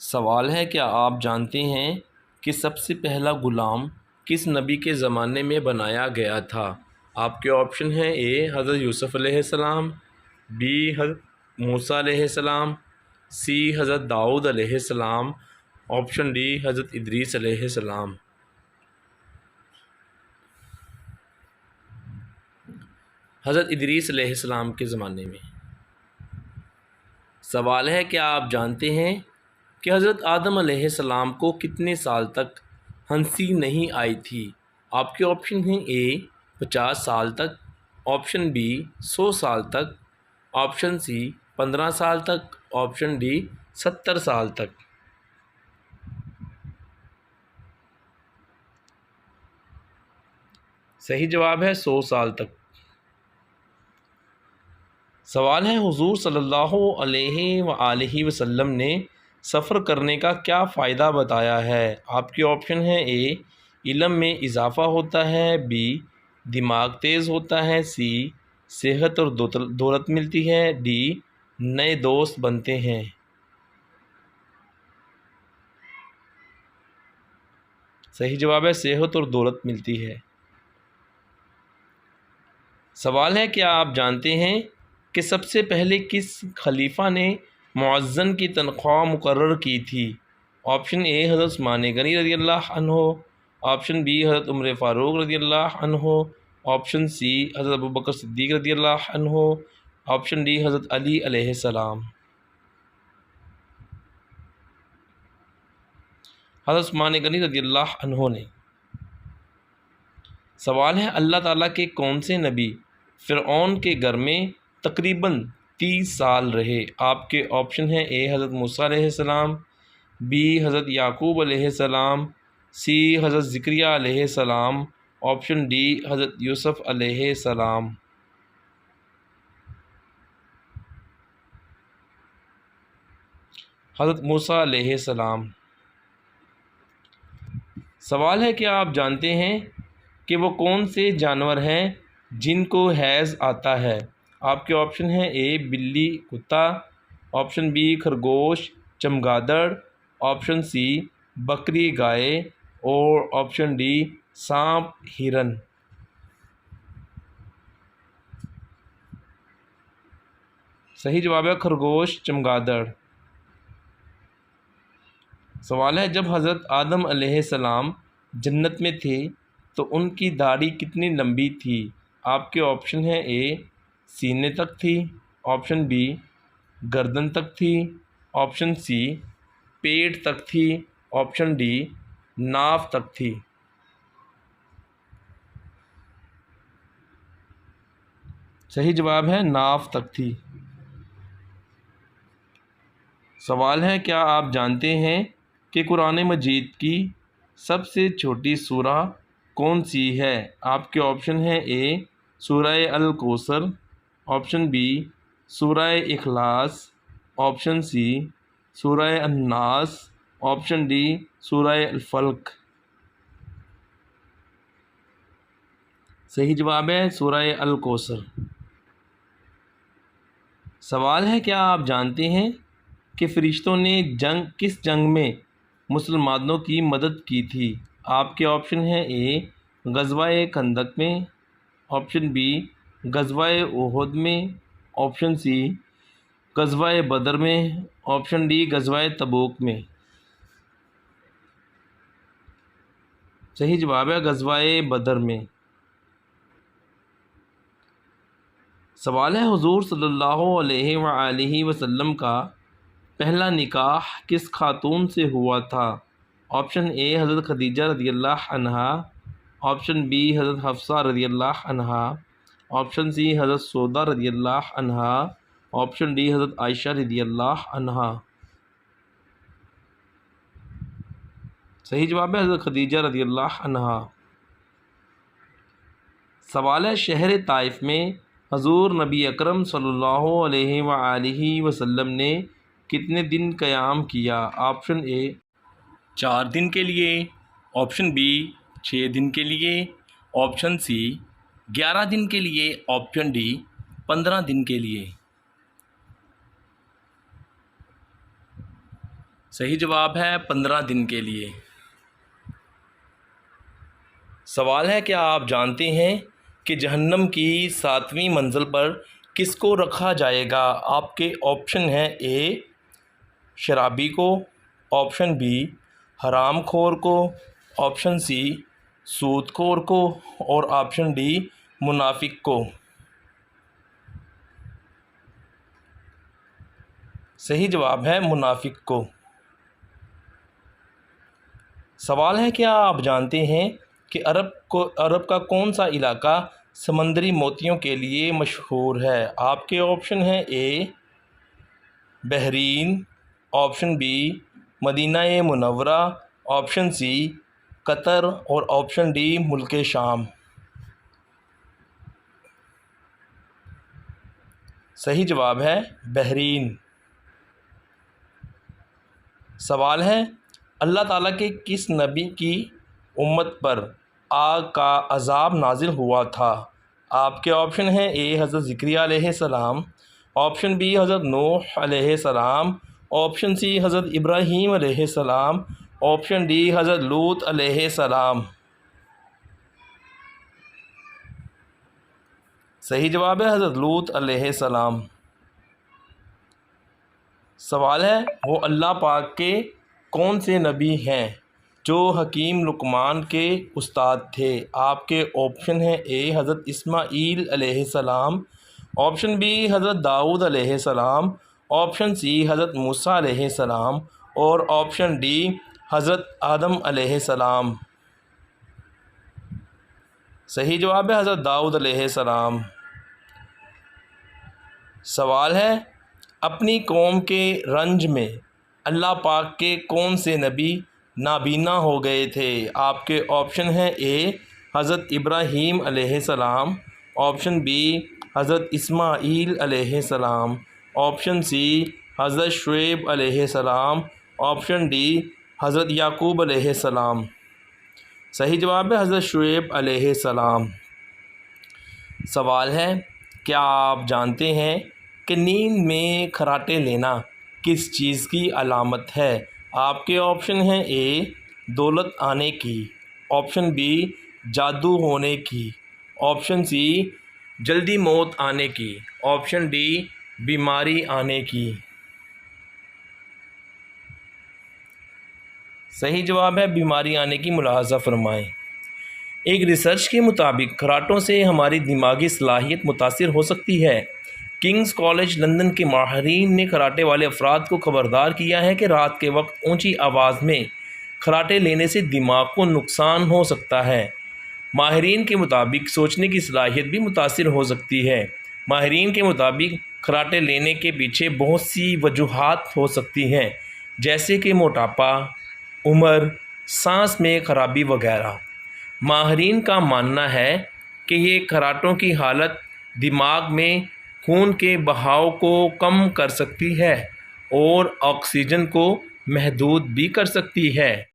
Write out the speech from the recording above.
سوال ہے کیا آپ جانتے ہیں کہ سب سے پہلا غلام کس نبی کے زمانے میں بنایا گیا تھا؟ آپ کے آپشن ہیں: اے حضرت یوسف علیہ السلام، بی حضرت موسیٰ علیہ السلام، سی حضرت داؤد علیہ السلام، آپشن ڈی حضرت ادریس علیہ السلام۔ حضرت ادریس علیہ السلام کے زمانے میں۔ سوال ہے کیا آپ جانتے ہیں کہ حضرت آدم علیہ السلام کو کتنے سال تک ہنسی نہیں آئی تھی؟ آپ کے آپشن ہیں: اے 50 سال تک، آپشن بی 100 سال تک، آپشن سی 15 سال تک، آپشن ڈی 70 سال تک۔ صحیح جواب ہے 100 سال تک۔ سوال ہے حضور صلی اللہ علیہ وآلہ وسلم نے سفر کرنے کا کیا فائدہ بتایا ہے؟ آپ کے آپشن ہیں: اے علم میں اضافہ ہوتا ہے، بی دماغ تیز ہوتا ہے، سی صحت اور دولت ملتی ہے، ڈی نئے دوست بنتے ہیں۔ صحیح جواب ہے صحت اور دولت ملتی ہے۔ سوال ہے کیا آپ جانتے ہیں کہ سب سے پہلے کس خلیفہ نے مؤذن کی تنخواہ مقرر کی تھی؟ آپشن اے حضرت عثمان غنی رضی اللہ عنہ، آپشن بی حضرت عمر فاروق رضی اللہ عنہ، آپشن سی حضرت ابوبکر صدیق رضی اللہ عنہ، آپشن ڈی حضرت علی علیہ السلام۔ حضرت عثمان غنی رضی اللہ عنہ نے۔ سوال ہے اللہ تعالیٰ کے کون سے نبی فرعون کے گھر میں تقریباً 30 سال رہے؟ آپ کے آپشن ہیں: اے حضرت موسیٰ علیہ السلام، بی حضرت یعقوب علیہ السلام، سی حضرت زکریا علیہ السلام، آپشن ڈی حضرت یوسف علیہ السلام۔ حضرت موسیٰ علیہ السلام۔ سوال ہے کیا آپ جانتے ہیں کہ وہ کون سے جانور ہیں جن کو حیض آتا ہے؟ آپ کے آپشن ہیں: اے بلی کتا، آپشن بی خرگوش چمگادڑ، آپشن سی بکری گائے، اور آپشن ڈی سانپ ہرن۔ صحیح جواب ہے خرگوش چمگادڑ۔ سوال ہے جب حضرت آدم علیہ السلام جنت میں تھے تو ان کی داڑھی کتنی لمبی تھی؟ آپ کے آپشن ہیں: اے سینے تک تھی، آپشن بی گردن تک تھی، آپشن سی پیٹ تک تھی، آپشن ڈی ناف تک تھی۔ صحیح جواب ہے ناف تک تھی۔ سوال ہے کیا آپ جانتے ہیں کہ قرآن مجید کی سب سے چھوٹی سورہ کون سی ہے؟ آپ کے آپشن ہیں: اے سورہ الکوثر، آپشن بی سورہ اخلاص، آپشن سی سورہ الناس، آپشن ڈی سورہ الفلق۔ صحیح جواب ہے سورہ الکوثر۔ سوال ہے کیا آپ جانتے ہیں کہ فرشتوں نے کس جنگ میں مسلمانوں کی مدد کی تھی؟ آپ کے آپشن ہیں: اے غزوہ خندق میں، آپشن بی غزوہ احد میں، آپشن سی غزوہ بدر میں، آپشن ڈی غزوہ تبوک میں۔ صحیح جواب ہے غزوہ بدر میں۔ سوال ہے حضور صلی اللہ علیہ وآلہ وسلم کا پہلا نکاح کس خاتون سے ہوا تھا؟ آپشن اے حضرت خدیجہ رضی اللہ عنہا، آپشن بی حضرت حفصہ رضی اللہ عنہا، آپشن سی حضرت سودا رضی اللہ عنہا، آپشن ڈی حضرت عائشہ رضی اللہ عنہا۔ صحیح جواب ہے حضرت خدیجہ رضی اللہ عنہا۔ سوال ہے شہر طائف میں حضور نبی اکرم صلی اللہ علیہ وآلہ وسلم نے کتنے دن قیام کیا؟ آپشن اے 4 دن کے لیے، آپشن بی 6 دن کے لیے، آپشن سی 11 دن کے لیے، آپشن ڈی 15 دن کے لیے۔ صحیح جواب ہے 15 دن کے لیے۔ سوال ہے کیا آپ جانتے ہیں کہ جہنم کی 7ویں منزل پر کس کو رکھا جائے گا؟ آپ کے آپشن ہیں اے شرابی کو، آپشن بی حرام خور کو، آپشن سی سود خور کو اور آپشن ڈی منافق کو۔ صحیح جواب ہے منافق کو۔ سوال ہے کیا آپ جانتے ہیں کہ عرب کا کون سا علاقہ سمندری موتیوں کے لیے مشہور ہے؟ آپ کے آپشن ہیں اے بحرین، آپشن بی مدینہ منورہ، آپشن سی قطر اور آپشن ڈی ملک شام۔ صحیح جواب ہے بحرین۔ سوال ہے اللہ تعالیٰ کے کس نبی کی امت پر آگ کا عذاب نازل ہوا تھا؟ آپ کے آپشن ہیں اے حضرت زکریا علیہ السلام، آپشن بی حضرت نوح علیہ السلام، آپشن سی حضرت ابراہیم علیہ السلام، آپشن ڈی حضرت لوط علیہ السلام۔ صحیح جواب ہے حضرت لوط علیہ السلام۔ سوال ہے وہ اللہ پاک کے کون سے نبی ہیں جو حکیم لقمان کے استاد تھے؟ آپ کے آپشن ہیں اے حضرت اسماعیل علیہ السلام، آپشن بی حضرت داؤد علیہ السلام، آپشن سی حضرت موسیٰ علیہ السلام اور آپشن ڈی حضرت آدم علیہ السلام۔ صحیح جواب ہے حضرت داؤد علیہ السلام۔ سوال ہے اپنی قوم کے رنج میں اللہ پاک کے کون سے نبی نابینا ہو گئے تھے؟ آپ کے آپشن ہیں اے حضرت ابراہیم علیہ السلام، آپشن بی حضرت اسماعیل علیہ السلام، آپشن سی حضرت شعیب علیہ السلام، آپشن ڈی حضرت یعقوب علیہ السلام۔ صحیح جواب ہے حضرت شعیب علیہ السلام۔ سوال ہے کیا آپ جانتے ہیں کہ نیند میں خراٹے لینا کس چیز کی علامت ہے؟ آپ کے آپشن ہیں اے دولت آنے کی، آپشن بی جادو ہونے کی، آپشن سی جلدی موت آنے کی، آپشن ڈی بیماری آنے کی۔ صحیح جواب ہے بیماری آنے کی۔ ملاحظہ فرمائیں ایک ریسرچ کے مطابق خراٹوں سے ہماری دماغی صلاحیت متاثر ہو سکتی ہے۔ کنگز کالج لندن کے ماہرین نے خراٹے والے افراد کو خبردار کیا ہے کہ رات کے وقت اونچی آواز میں خراٹے لینے سے دماغ کو نقصان ہو سکتا ہے۔ ماہرین کے مطابق سوچنے کی صلاحیت بھی متاثر ہو سکتی ہے۔ ماہرین کے مطابق خراٹے لینے کے پیچھے بہت سی وجوہات ہو سکتی ہیں جیسے کہ موٹاپا، عمر، سانس میں خرابی وغیرہ۔ ماہرین کا ماننا ہے کہ یہ خراٹوں کی حالت دماغ میں خون کے بہاؤ کو کم کر سکتی ہے اور آکسیجن کو محدود بھی کر سکتی ہے۔